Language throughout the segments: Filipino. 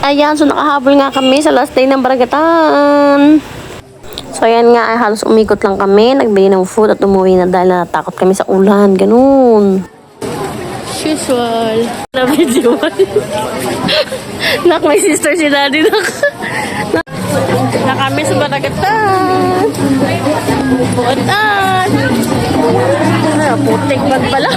Ayan, so nakahabol nga kami sa last day ng Baragatan. So ayan nga, ay halos umikot lang kami. Nagbili ng food at umuwi na dahil natakot kami sa ulan. Ganun. Usual. Na video. Nak, may sister si daddy. Na kami sa Baragatan. Pupuntan. Putik man pala.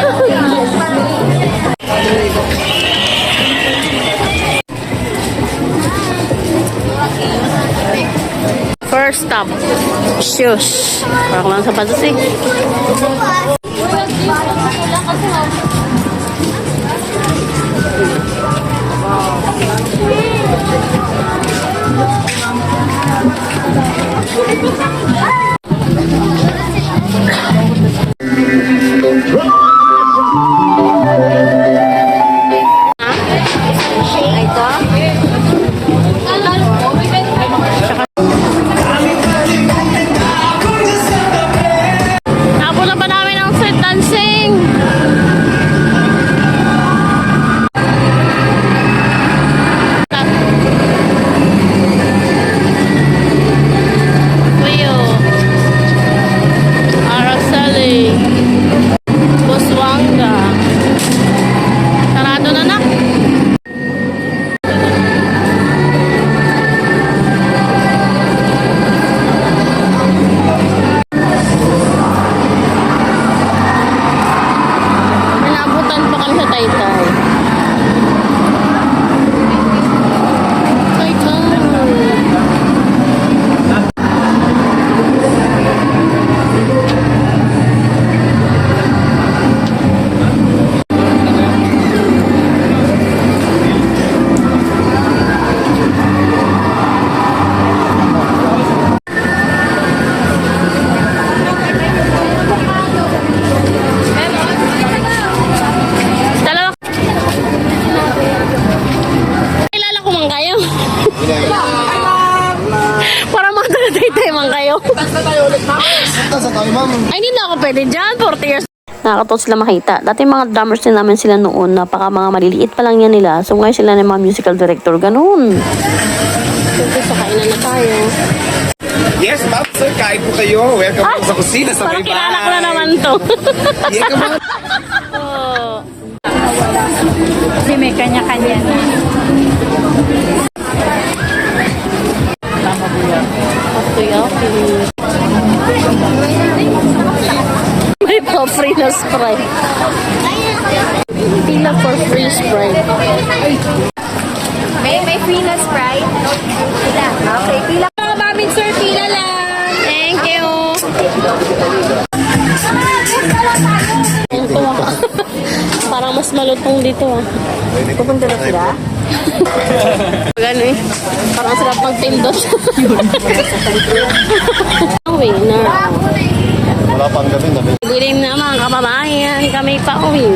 First stop, shoes. Parang lang sa patos eh. Para magtatay man kayo. Ay, hindi na ako pwede dyan. 40 years. Nakakatawa sila makita. Dati mga drummers din namin sila noon. Napaka mga maliliit pa lang yan nila. So ngayon sila na mga musical director. Ganun. So kainan na tayo. Yes, ma'am. Sir, kain po kayo. Welcome po sa kusina sa may bahay. Parang kilala ko na naman to. Yeah, come on. Kasi may kanya-kanya na. May pa-free na Sprite. Pila for free Sprite. May free na Sprite? Pila. Okay, pila. Mga mamin, sir, pila lang. Thank you. Parang mas malutong dito ah. Pupunta na sila? Gano eh. Parang sila pagpindot. Winner. Wala pang gabi. Dilim na mga kababayan. Kami pa uwi.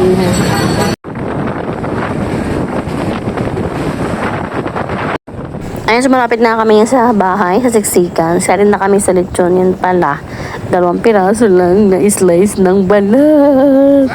Ayun, so malapit na kami sa bahay, sa siksikan. Sarin na kami sa lechon. Yan pala. 2 piraso lang na slice ng balat.